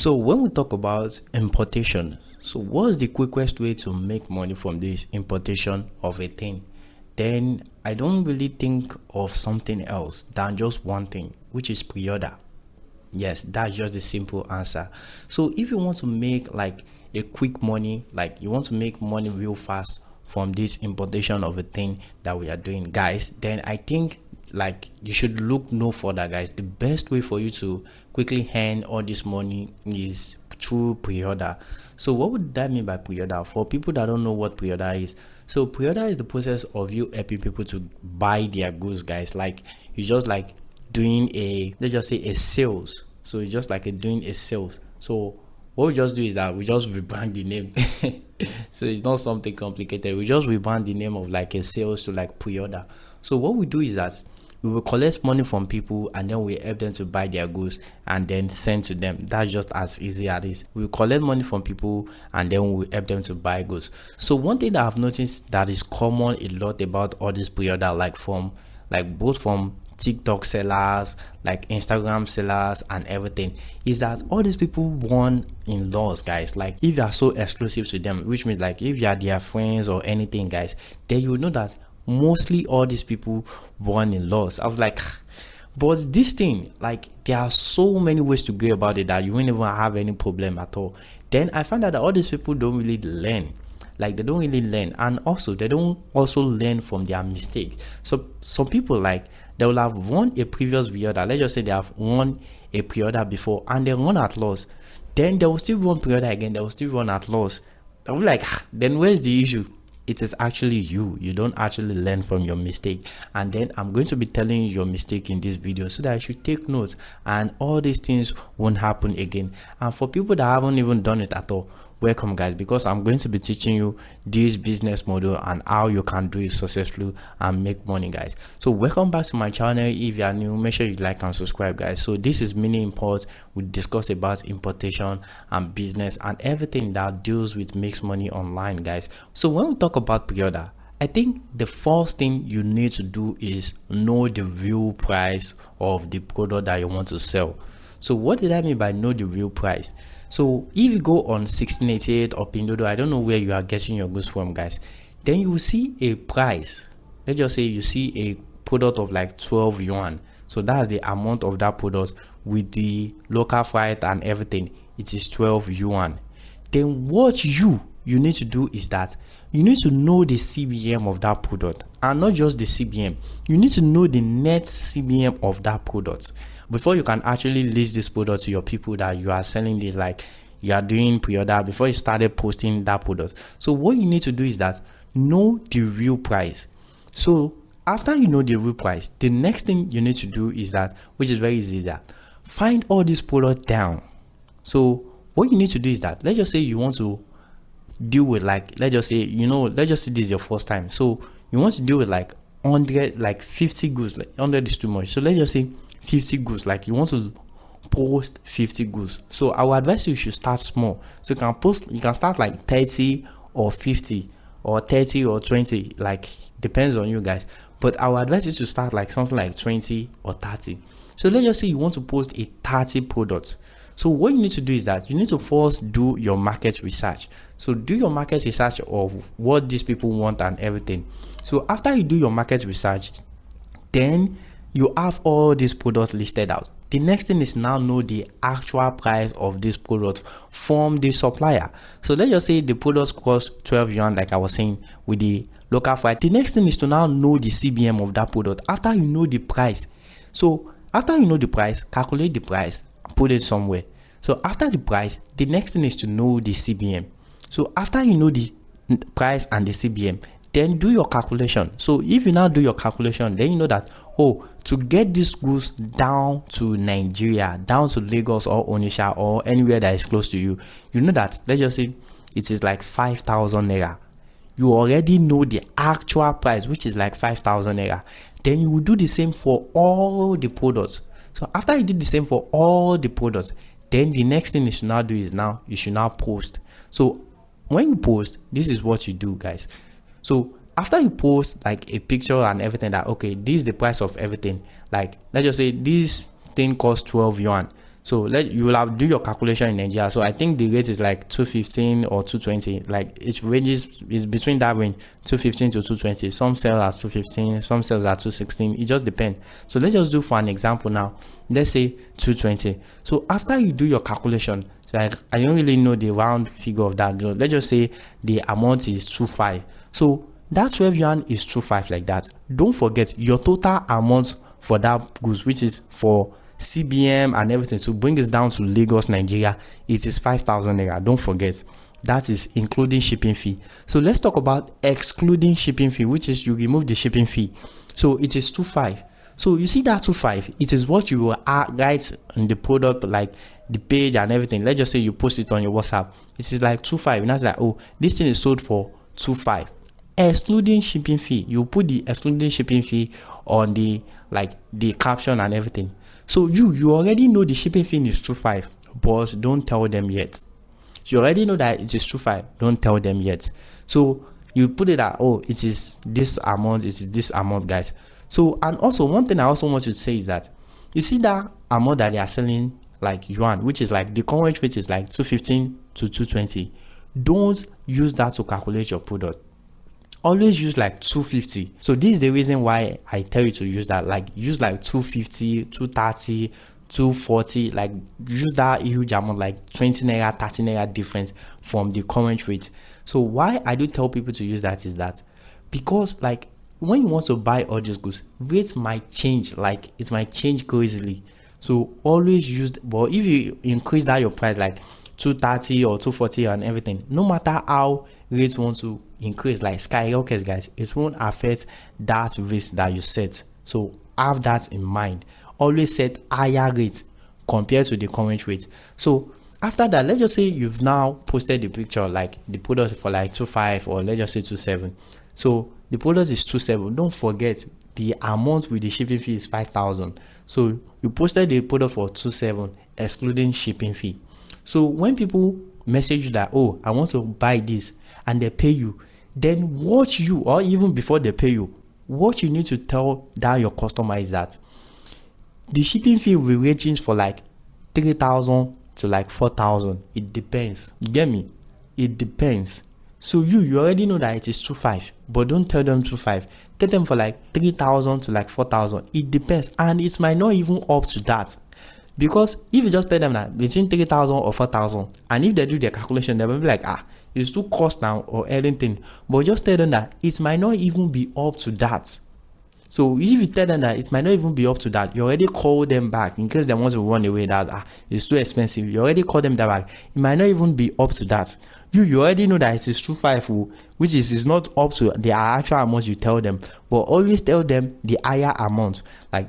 So when we talk about importation, so what's the quickest way to make money from this importation of a thing? Then I don't really think of something else than just one thing, which is pre-order. Yes, that's just the simple answer. So if you want to make like a quick money, like you want to make money real fast from this importation of a thing that we are doing, guys, then I think like you should look no further, guys. The best way for you to quickly earn all this money is through pre-order. So what would that mean by pre-order? For people that don't know what pre-order is, so pre-order is the process of you helping people to buy their goods, guys. Like you just like doing a, let's just say, a sales. So it's just like doing a sales. So what we just do is that we just rebrand the name. So it's not something complicated. We just rebrand the name of like a sales to like pre-order. So what we do is that we will collect money from people and then we help them to buy their goods and then send to them. That's just as easy as this. We collect money from people and then we help them to buy goods. So one thing that I've noticed that is common a lot about all this pre-order, like from like both from TikTok sellers, like Instagram sellers and everything, is that all these people won in laws, guys. Like if you are so exclusive to them, which means like if you are their friends or anything, guys, then you will know that mostly all these people won in laws. I was like, but this thing, like there are so many ways to go about it that you won't even have any problem at all. Then I found out that all these people don't really learn. Like they don't really learn, and also they don't also learn from their mistakes. So some people, like they will have won a previous pre-order. Let's just say they have won a pre-order before and they run at loss. Then they will still run pre-order again. They will still run at loss. I'm like, then where's the issue? It is actually you don't actually learn from your mistake. And then I'm going to be telling you your mistake in this video so that you should take notes and all these things won't happen again. And for people that haven't even done it at all, welcome, guys, because I'm going to be teaching you this business model and how you can do it successfully and make money, guys. So welcome back to my channel. If you are new, make sure you like and subscribe, guys. So this is mini import. We discuss about importation and business and everything that deals with makes money online, guys. So when we talk about pre-order, I think the first thing you need to do is know the real price of the product that you want to sell. So what did I mean by know the real price? So if you go on 1688 or Pindodo, I don't know where you are getting your goods from, guys, then you will see a price. Let's just say you see a product of like 12 yuan. So that's the amount of that product with the local freight and everything. It is 12 yuan. Then what you need to do is that you need to know the CBM of that product, and not just the CBM. You need to know the net CBM of that product before you can actually list this product to your people that you are selling this, like you are doing pre-order, before you started posting that product. So what you need to do is that know the real price. So after you know the real price, the next thing you need to do is that, which is very easy, that find all these products down. So what you need to do is that, let's just say you want to deal with, like, let's just say, let's just say this is your first time. So you want to deal with like 100, like 50 goods. Like 100 is too much. So let's just say 50 goods. Like you want to post 50 goods. So I would advise you should start small. So you can start like 30 or 50 or 30 or 20, like depends on you, guys. But I would advise you to start like something like 20 or 30. So let's just say you want to post a 30 products. So what you need to do is that you need to first do your market research. So do your market research of what these people want and everything. So after you do your market research, then you have all these products listed out. The next thing is now know the actual price of this product from the supplier. So let's just say the products cost 12 yuan, like I was saying, with the local freight. The next thing is to now know the CBM of that product after you know the price. So after you know the price, calculate the price, put it somewhere. So after the price, the next thing is to know the CBM. So after you know the price and the CBM, then do your calculation. So if you now do your calculation, then you know that, oh, to get these goods down to Nigeria, down to Lagos or Onitsha or anywhere that is close to you, you know that, let's just say it is like 5,000 naira. You already know the actual price, which is like 5,000 naira. Then you will do the same for all the products. So after you do the same for all the products, then the next thing you should now do is now you should now post. So when you post, this is what you do, guys. So after you post like a picture and everything, that okay, this is the price of everything, like let's just say this thing costs 12 yuan. So you will have do your calculation in Nigeria. So I think the rate is like 215 or 220. Like it ranges is between that range, 215 to 220. Some sell at 215, some sells at 216. It just depends. So let's just do for an example now. Let's say 220. So after you do your calculation, so I don't really know the round figure of that. So let's just say the amount is 25. So that 12 yuan is 25 like that. Don't forget your total amount for that goods, which is for CBM and everything, to bring this down to Lagos, Nigeria, it is 5,000 naira. Don't forget that is including shipping fee. So let's talk about excluding shipping fee, which is you remove the shipping fee. So it is 25. So you see that 25, it is what you will write on the product, like the page and everything. Let's just say you post it on your WhatsApp. It is like 25, and that's like, oh, this thing is sold for 25. Excluding shipping fee, you put the excluding shipping fee on the caption and everything. So you already know the shipping fee is 25, but don't tell them yet. You already know that it is 25, don't tell them yet. So you put it at, oh, it is this amount, it is this amount, guys. So, and also one thing I also want to say is that you see that amount that they are selling like yuan, which is like the current rate is like 215 to 220. Don't use that to calculate your product. Always use like 250. So this is the reason why I tell you to use that. Like use like 250, 230, 240. Like use that huge amount, like 20 naira, 30 naira difference from the current rate. So why I do tell people to use that is that because like when you want to buy all these goods, rates might change. Like it might change crazily. So always use. But if you increase that your price like 230 or 240 and everything, no matter how rates want to increase like skyrockets, guys, it won't affect that risk that you set. So have that in mind. Always set higher rates compared to the current rate. So after that, let's just say you've now posted the picture like the product for like 25 or let's just say 27. So the product is 27. Don't forget the amount with the shipping fee is 5,000. So you posted the product for 27 excluding shipping fee. So when people message you that, oh, I want to buy this, and they pay you, then what you, or even before they pay you, what you need to tell that your customer is that the shipping fee will range for like 3,000 to like 4,000. It depends. You get me? It depends. So you already know that it is 25, but don't tell them 25. Tell them for like 3,000 to like 4,000. It depends, and it might not even up to that. Because if you just tell them that between 3,000 or 4,000, and if they do their calculation, they will be like, it's too cost now or anything. But just tell them that it might not even be up to that. So if you tell them that it might not even be up to that, you already call them back in case they want to run away that it's too expensive. You already call them that back. It might not even be up to that. You already know that it is 25, which is not up to the actual amount you tell them, but always tell them the higher amount, like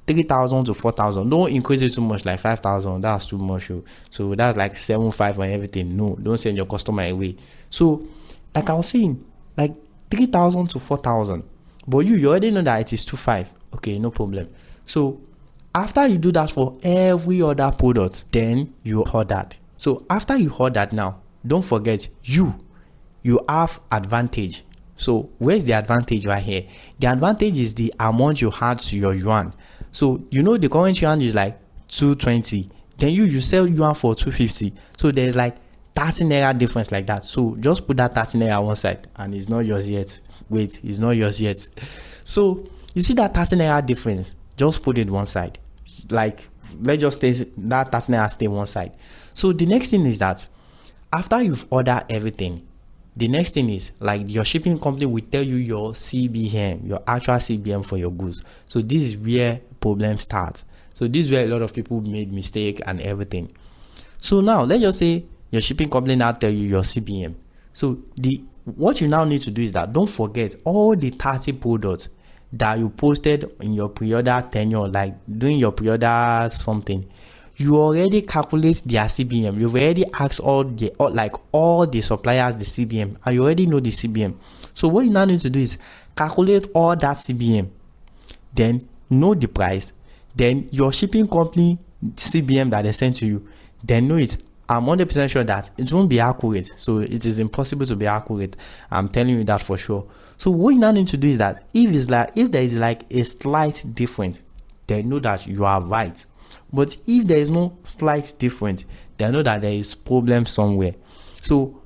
3,000 to 4,000. Don't increase it too much, like 5,000. That's too much. So that's like 7,500 and everything. No, don't send your customer away. So, like I was saying, like 3,000 to 4,000. But you already know that it is 25. Okay, no problem. So after you do that for every other product, then you ordered. So after you ordered now, don't forget you have advantage. So where's the advantage right here? The advantage is the amount you had to your yuan. So you know the current yuan is like 220. Then you sell yuan for 250. So there's like 30 naira difference like that. So just put that 30 naira one side, and it's not yours yet. Wait, it's not yours yet. So you see that 30 naira difference, just put it one side. Like let's just stay that 30 naira stay one side. So the next thing is that after you've ordered everything, the next thing is like your shipping company will tell you your CBM, your actual CBM for your goods. So this is where problems start. So this is where a lot of people made mistake and everything. So now let's just say your shipping company now tell you your CBM. So what you now need to do is that don't forget all the 30 products that you posted in your pre-order tenure, like doing your pre-order something. You already calculate their CBM. You've already asked all the suppliers the CBM, and you already know the CBM. So what you now need to do is calculate all that CBM, then know the price, then your shipping company CBM that they sent to you, then know it. I'm 100% sure that it won't be accurate. So it is impossible to be accurate. I'm telling you that for sure. So what you now need to do is that if there is like a slight difference, then know that you are right. But if there is no slight difference, then I know that there is problem somewhere. So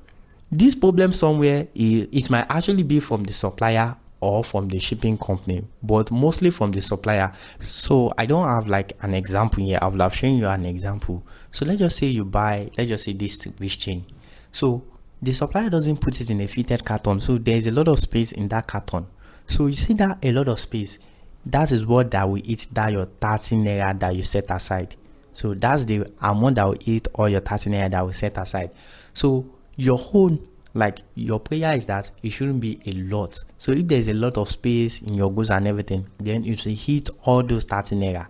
this problem somewhere, it might actually be from the supplier or from the shipping company, but mostly from the supplier. So I don't have like an example here. I will have shown you an example. So let's just say you buy, let's just say this chain. So the supplier doesn't put it in a fitted carton, so there's a lot of space in that carton. So you see that a lot of space, that is what that will eat that your 30 naira that you set aside. So that's the amount that will eat all your 30 naira that will set aside. So your whole, like, your prayer is that it shouldn't be a lot. So if there's a lot of space in your goods and everything, then it will hit all those 30 naira.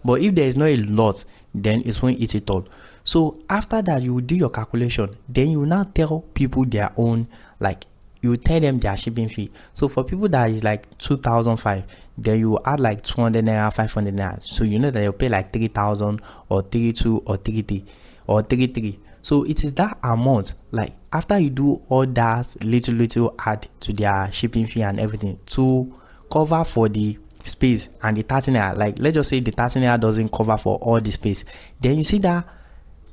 But if there is not a lot, then it won't eat it all. So after that, you will do your calculation. Then you will now tell people their own, like, you will tell them their shipping fee. So for people that is like 2,005, then you will add like 200 naira, 500 naira. So you know that you'll pay like 3,000 or 32 or 33 or 33. So it is that amount, like after you do all that little add to their shipping fee and everything to cover for the space and the 30 naira, like let's just say the 30 naira doesn't cover for all the space, then you see that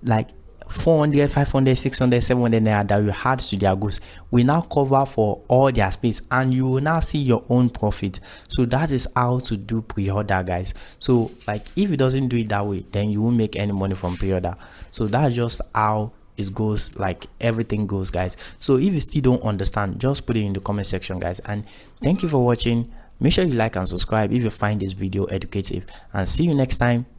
like 400, 500, 600, 700 naira that you had to their goods will now cover for all their space, and you will now see your own profit. So that is how to do pre-order, guys. So like if it doesn't do it that way, then you won't make any money from pre-order. So that's just how it goes, like everything goes, guys. So if you still don't understand, just put it in the comment section, guys. And thank you for watching. Make sure you like and subscribe if you find this video educative, and see you next time.